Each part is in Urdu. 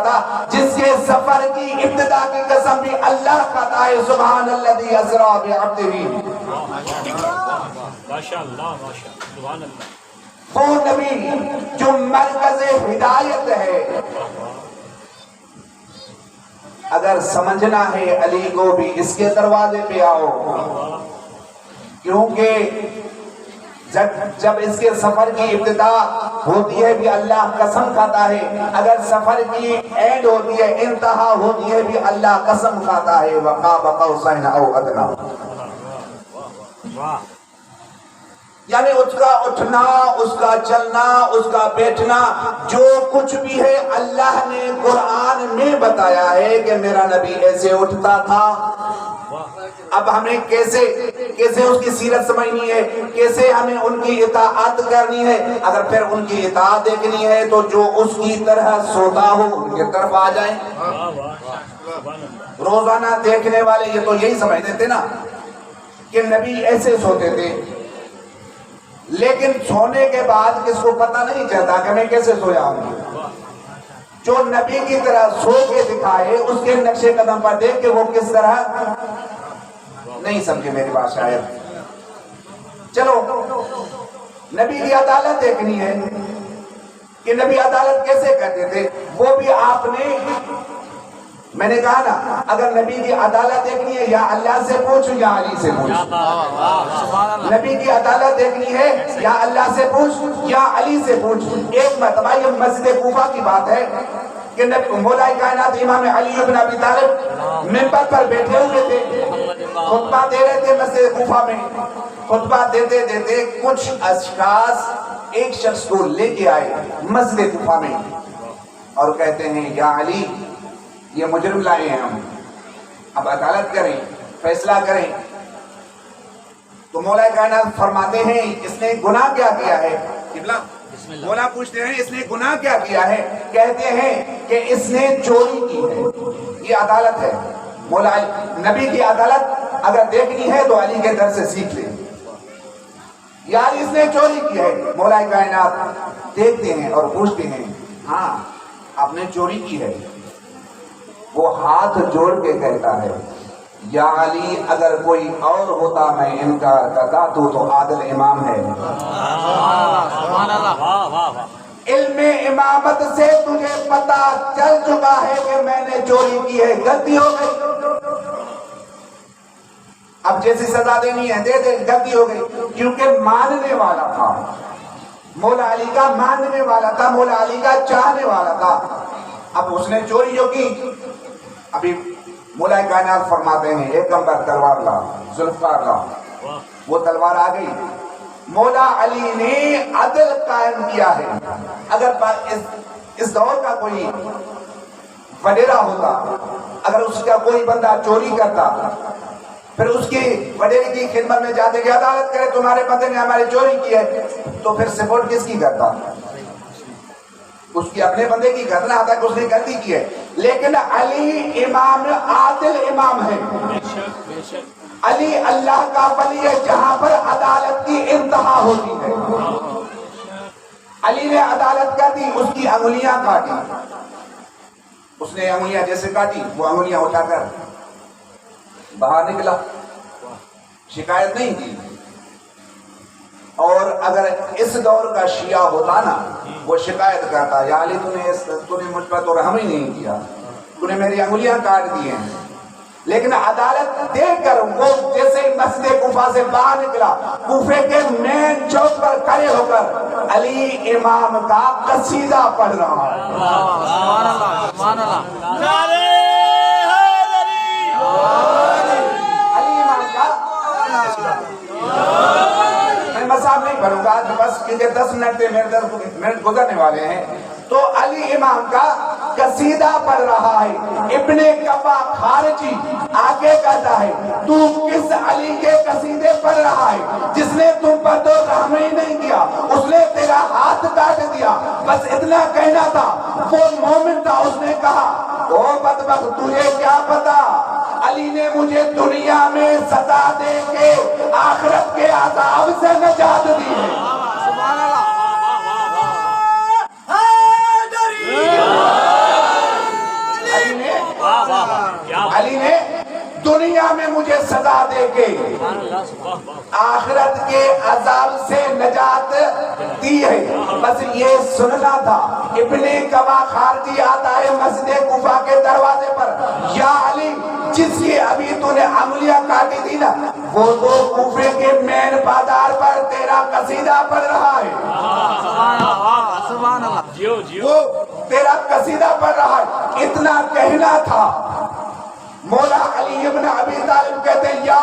تھا جس کے سفر کی ابتدا کی قسم بھی اللہ کھاتا ہے، سبحان الذی اسری بعبدہ۔ ماشاءاللہ ماشاءاللہ سبحان اللہ۔ وہ نبی جو مرکز ہدایت ہے، اگر سمجھنا ہے علی کو بھی اس کے دروازے پہ آؤ، کیونکہ جب اس کے سفر کی ابتدا ہوتی ہے بھی اللہ قسم کھاتا ہے، اگر سفر کی اینڈ ہوتی ہے، انتہا ہوتی ہے بھی اللہ قسم کھاتا ہے، وقاب قوسین او ادنی۔ یعنی اس کا اٹھنا، اس کا چلنا، اس کا بیٹھنا، جو کچھ بھی ہے اللہ نے قرآن میں بتایا ہے کہ میرا نبی ایسے اٹھتا تھا۔ اب ہمیں کیسے اس کی سیرت سمجھنی ہے، کیسے ہمیں ان کی اطاعت کرنی ہے؟ اگر پھر ان کی اطاعت دیکھنی ہے تو جو اس کی طرح سوتا ہو ان کی طرف آ جائیں۔ روزانہ دیکھنے والے یہ تو یہی سمجھتے تھے نا کہ نبی ایسے سوتے تھے، لیکن سونے کے بعد کس کو پتہ نہیں چلتا کہ میں کیسے سویا ہوں۔ جو نبی کی طرح سو کے دکھائے، اس کے نقش قدم پر دیکھ کے وہ کس طرح نہیں سمجھے میری بات شاید۔ چلو نبی کی عدالت دیکھنی ہے کہ نبی عدالت کیسے کرتے تھے، وہ بھی آپ نے، میں نے کہا نا اگر نبی کی عدالت دیکھنی ہے یا اللہ سے پوچھ یا علی سے پوچھ، نبی کی عدالت دیکھنی ہے یا اللہ سے پوچھ یا علی سے پوچھ۔ ایک مرتبہ یہ مسجد کوفہ کی بات ہے کہ مولا کائنات امام علی بن ابی طالب منبر پر بیٹھے ہوئے تھے، خطبہ دے رہے تھے مسجد کوفہ میں۔ خطبہ دیتے دیتے کچھ اشخاص ایک شخص کو لے کے آئے مسجد کوفہ میں اور کہتے ہیں یا علی یہ مجرم لائے ہیں ہم، اب عدالت کریں، فیصلہ کریں۔ تو مولا کائنات فرماتے ہیں اس نے گناہ کیا کیا ہے؟ مولا پوچھتے ہیں اس نے گناہ کیا کیا ہے؟ کہتے ہیں کہ اس نے چوری کی ہے۔ یہ عدالت ہے، مولا نبی کی عدالت اگر دیکھنی ہے تو علی کے در سے سیکھ لیں۔ یار اس نے چوری کی ہے، مولا کائنات دیکھتے ہیں اور پوچھتے ہیں ہاں آپ نے چوری کی ہے؟ وہ ہاتھ جوڑ کے کہتا ہے یا علی اگر کوئی اور ہوتا میں انکار کرتا تو عادل امام ہے۔ علم امامت سے تجھے پتا چل چکا ہے کہ میں نے چوری کی ہے، غلطی ہو گئی، اب جیسی سزا دینی ہے دے دے، غلطی ہو گئی، کیونکہ ماننے والا تھا، مولا علی کا ماننے والا تھا، مولا علی کا چاہنے والا تھا۔ اب اس نے چوری جو کی، ابھی مولا کائنات فرماتے ہیں ایک نمبر تلوار لا، ذوالفقار لا، وہ تلوار آ گئی۔ مولا علی نے عدل قائم کیا ہے۔ اگر اس دور کا کوئی وڈیرا ہوتا، اگر اس کا کوئی بندہ چوری کرتا، پھر اس کی وڈیرے کی خدمت میں جاتے کہ عدالت کرے تمہارے بندے نے ہماری چوری کی ہے، تو پھر سپورٹ کس کی کرتا؟ اس کی اپنے بندے کی کرنا آتا کہ اس نے غلطی کی ہے۔ لیکن علی امام عادل امام ہے، علی اللہ کا ولی ہے جہاں پر عدالت کی انتہا ہوتی ہے۔ علی نے عدالت کر دی، اس کی انگلیاں کاٹی، اس نے انگلیاں جیسے کاٹی وہ انگلیاں اٹھا کر باہر نکلا، شکایت نہیں کی۔ اور اگر اس دور کا شیعہ ہوتا نا وہ شکایت کرتا یا علی تو نے مجھ پر تو رحم ہی نہیں کیا، تو نے میری انگلیاں کاٹ دی ہیں۔ لیکن عدالت دیکھ کر وہ جیسے مسجد کوفہ سے باہر نکلا، کوفے کے مین چوک پر کھڑے ہو کر علی امام کا قصیدہ پڑھ رہا ہے۔ سبحان اللہ سبحان اللہ۔ علی امام کا میں مصحف نہیں پڑھوں گا بس کیونکہ 10 منٹ گزرنے والے ہیں۔ تو علی امام کا قصیدہ پڑھ رہا ہے۔ ابن کبا خارجی آگے کہتا ہے تو کس علی کے قصیدے پڑھ رہا ہے جس نے تم پر تو رحم ہی نہیں کیا، اس نے تیرا ہاتھ کاٹ دیا، بس اتنا کہنا تھا۔ وہ مومن تھا، اس نے کہا او بدبخت تجھے کیا پتا، علی نے مجھے دنیا میں سزا دے کے آخرت کے عذاب سے نجات دی ہے۔ سبحان اللہ۔ دنیا میں مجھے سزا دے کے آخرت کے عذاب سے نجات دی ہے. بس یہ سننا تھا. ابن کوا خارجی آتا ہے مسجد کوفہ کے دروازے پر, یا علی جس کی ابھی تو نے انگلیاں کاٹی تھی نا, وہ تو کوفے کے مین بازار پر تیرا قصیدہ پڑھ رہا ہے. سبحان اللہ. جیو جیو. وہ تیرا قصیدہ پڑھ رہا ہے. اتنا کہنا تھا. مولا علی ابن ابی طالب کہتے ہیں, یا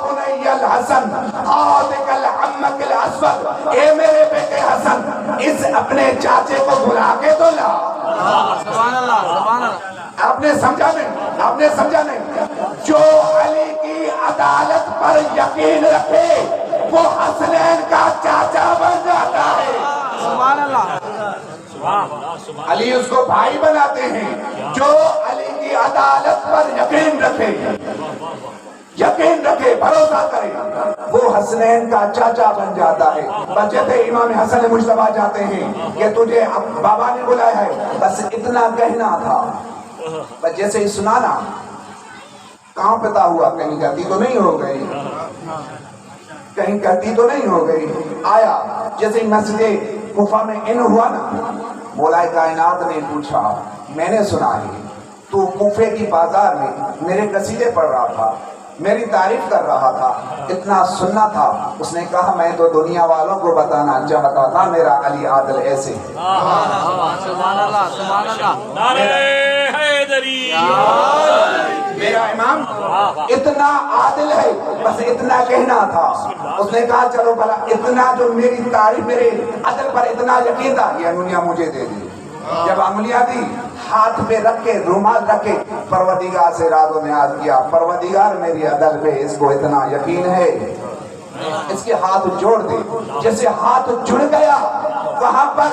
بنی الحسن آتک العمک الاسود, اے میرے بیٹے حسن اس اپنے چاچے کو بلا کے تو لا. سبحان اللہ. سبحان اللہ. آپ نے سمجھا نہیں, آپ نے سمجھا نہیں. جو علی کی عدالت پر یقین رکھے وہ حسنین کا چاچا بن جاتا ہے. سبحان اللہ. سبحان اللہ. سبحان علی اس کو بھائی بناتے ہیں. جو علی کی عدالت پر یقین رکھے, یقین رکھے, بھروسہ کرے, وہ حسنین کا چاچا بن جاتا ہے. بچے تھے امام حسن مجتبیٰ جاتے ہیں کہ تجھے بابا نے بلایا ہے, بس اتنا کہنا تھا. بس جیسے ہی سنانا کہاں پتا ہوا, کہیں غلطی تو نہیں ہو گئی, کہیں غلطی تو نہیں ہو گئی. آیا جیسے ہی مسجد کوفہ میں ان ہوا نا, مولا کائنات نے پوچھا, میں نے سنا ہے تو کوفے کی بازار میں میرے قصیدے پڑھ رہا تھا, میری تعریف کر رہا تھا, اتنا سننا تھا. اس نے کہا میں تو دنیا والوں کو بتانا چاہتا تھا میرا علی عادل ایسے ہے. سبحان اللہ. سبحان اللہ. نعرہ حیدری. میرا امام اتنا عادل ہے, بس اتنا کہنا تھا. اس نے کہا چلو بھلا اتنا جو میری تعریف, میرے عدل پر اتنا یقین تھا, یہ انگلیاں مجھے دے دی. جب انگلیاں دی, ہاتھ پہ رکھ کے, رومال رکھ کے پروردگار سے راز و نیاز کیا, پروردگار میری عدل پہ اس کو اتنا یقین ہے, اس کے ہاتھ جوڑ دے. جیسے ہاتھ جڑ گیا وہاں پر,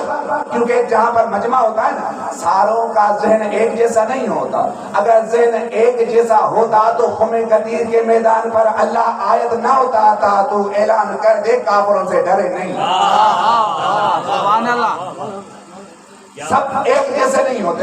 کیونکہ جہاں پر مجمع ہوتا ہے نا, ساروں کا ذہن ایک جیسا نہیں ہوتا. اگر ذہن ایک جیسا ہوتا تو خم غدیر کے میدان پر اللہ آیت نہ اتارتا تو اعلان کر دے کافروں سے ڈرے نہیں. سبحان اللہ. سب ایک جیسے نہیں ہوتے.